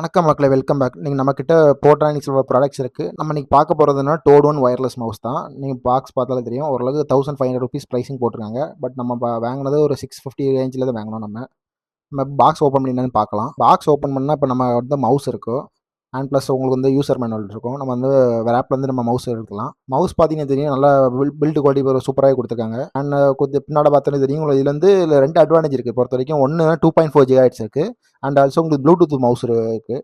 வணக்கம் மக்களே, welcome back. நீங்கள் நம்மக்கிட்ட போட்ரானிக்ஸ் ப்ராடக்ட்ஸ் இருக்குது. நம்ம இன்றைக்கி பார்க்க போகிறதுனா டோட் ஒன் ஒயர்லெஸ் மவுஸ் தான். நீங்கள் பாக்ஸ் பார்த்தாலே தெரியும். ஓரளவுக்கு ₹1500 ப்ரைஸிங் போட்டிருக்காங்க. பட் நம்ம வாங்கினது ஒரு 650 ரேஞ்சில் தான் வாங்கினோம். நம்ம பாக்ஸ் ஓப்பன் பண்ணி என்னன்னு பார்க்கலாம். பாக்ஸ் ஓப்பன் பண்ணால் இப்போ நம்ம வந்து மவுஸ் இருக்கும். அண்ட் ப்ளஸ் உங்களுக்கு வந்து யூசர் மேனுவல் இருக்கும். நம்ம வந்து ஆப்லேருந்து நம்ம மவுஸ் எடுக்கலாம். மவுஸ் பார்த்தீங்கன்னா தெரியும், நல்லா பில்டு குவாலிட்டி ஒரு சூப்பராகவே கொடுத்துருக்காங்க. அண்ட் கொஞ்சம் பின்னாடி பார்த்தோன்னே தெரியும் உங்களுக்கு இதில் வந்து 2 அட்வான்டேஜ் இருக்குது பொறுத்த வரைக்கும். ஒன்று 2.4 GHz இருக்குது. அண்ட் ஆல்சோ உங்களுக்கு ப்ளூடூத் மவுஸ் இருக்குது.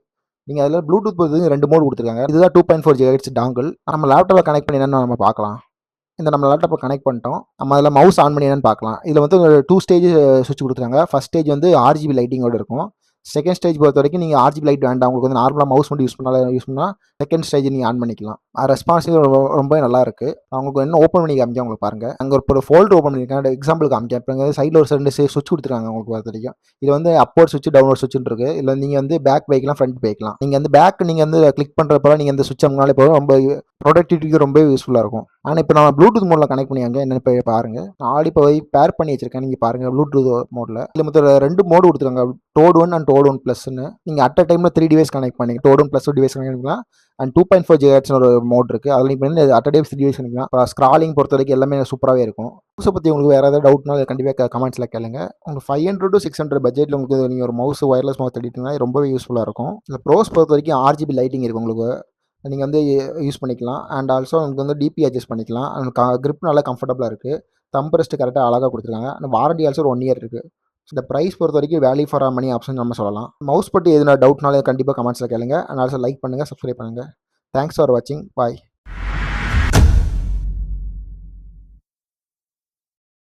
நீங்கள் அதில் ப்ளூடூத் பொறுத்து 2 மோட் கொடுத்துருக்காங்க. இதுதான் 2.4 GHz டாங்கிள். நம்ம லேப்டாப்பில் கனெக்ட் பண்ணி என்னென்னு நம்ம பார்க்கலாம். இந்த நம்ம லேப்டாப்பை கனெக்ட் பண்ணிட்டோம். நம்ம அதில் மவுஸ் ஆன் பண்ணி என்னென்னு பார்க்கலாம். இதில் வந்து 2 ஸ்டேஜ் சுவிட்ச் கொடுத்துருக்காங்க. ஃபஸ்ட் ஸ்டேஜ் வந்து RGB லைட்டிங்கோடு இருக்கும். செகண்ட் ஸ்டேஜ் பொறுத்த வரைக்கும் நீங்கள் RGB லைட் வேண்டாம், உங்களுக்கு வந்து நார்மலாக மவுஸ் மட்டும் யூஸ் பண்ணால் செகண்ட் ஸ்டேஜ் நீங்கள் ஆன் பண்ணிக்கலாம். ரெஸ்பான்ஸிவ் ரொம்ப நல்லா இருக்குது. அவங்களுக்கு என்ன ஓப்பன் பண்ணி காமிக்க உங்களுக்கு பாருங்கள். அங்கே ஒரு ஃபோல்டர் ஓப்பன் பண்ணியிருக்கேன், எக்ஸாம்பிள் காமிக்க. இப்போ சைடில் ஒரு 2 சுவிட்ச் கொடுத்துருக்காங்க உங்களுக்கு பொறுத்த வரைக்கும். இது வந்து அப்போர்ட் சுவிட்ச், டவுன்லோட் சுவிட்ச் இருக்குது. இல்லை நீங்கள் வந்து பேக் வைக்கலாம், ஃப்ரண்ட் வைக்கலாம். நீங்கள் வந்து பேக் நீங்கள் வந்து கிளிக் பண்ணுறப்ப நீங்கள் இந்த சுவிட்ச் முன்னாலே போகும். ரொம்ப ப்ரொடக்டிவிட்டிக்கு ரொம்ப யூஸ்ஃபுல்லாக இருக்கும். ஆனால் இப்போ நான் ப்ளூடூத் மோடில் கனெக்ட் பண்ணியாங்க என்னென்னு போய் பாருங்கள். நான் ஆல்ரெடி இப்போ பேர் பண்ணி வச்சிருக்கேன். நீங்கள் பாருங்கள் ப்ளூடூத் மோடில். இதில் மொத்தம் 2 மோடு கொடுத்துருக்காங்க, டோட் ஒன் அண்ட் டோட் ஒன் ப்ளஸ்ன்னு. நீங்கள் அட் அ டைமில் 3 டிவைஸ் கனெக்ட் பண்ணிக்கலாம். டோட் ஒன் ப்ளஸ் டிவைஸ் கனெக்ட் பண்ணிக்கலாம். அண்ட் 2.4 GHz ஒரு மோட் இருக்குது. அதில் நீங்கள் வந்து அட் அ டைம் 3 டிவைஸ் பண்ணிக்கலாம். அப்புறம் ஸ்க்ராலிங் பொறுத்த வரைக்கும் எல்லாமே சூப்பராகவே இருக்கும். மவுஸை பற்றி உங்களுக்கு வேறு ஏதாவது டவுட்னால கண்டிப்பாக கமெண்ட்ஸில் கேளுங்க. உங்களுக்கு 500 to 600 பட்ஜெட்டில் உங்களுக்கு நீங்கள் ஒரு மவுஸ் ஒயர்லெஸ் மவுஸ் தேடிட்டீங்கன்னா ரொம்பவே யூஸ்ஃபுல்லாக இருக்கும். இந்த ப்ரோஸ் பொறுத்த வரைக்கும் RGB லைட்டிங் இருக்குது உங்களுக்கு. நீங்கள் வந்து யூஸ் பண்ணிக்கலாம். அண்ட் ஆல்சோ உங்களுக்கு வந்து DP அட்ஜஸ்ட் பண்ணிக்கலாம். கிரிப் நல்லா கம்ஃபர்டபுளாக இருக்குது. தம்ப் ரெஸ்ட் கரெக்டாக அழகாக கொடுத்துருக்காங்க. அந்த வாரண்டி ஆல்சோ ஒரு 1 இயர் இருக்குது. இந்த ப்ரைஸ் பொறுத்த வரைக்கும் வேல்யூ ஃபார் மணி ஆப்ஷன் நம்ம சொல்லலாம். மவுஸ் பற்றி எதுனா டவுட்னாலே கண்டிப்பாக கமெண்ட்ஸில் கேளுங்க. அண்ட் ஆல்சோ லைக் பண்ணுங்கள், சப்ஸ்கிரைப் பண்ணுங்கள். தேங்க்ஸ் ஃபார் வாட்சிங். பாய்.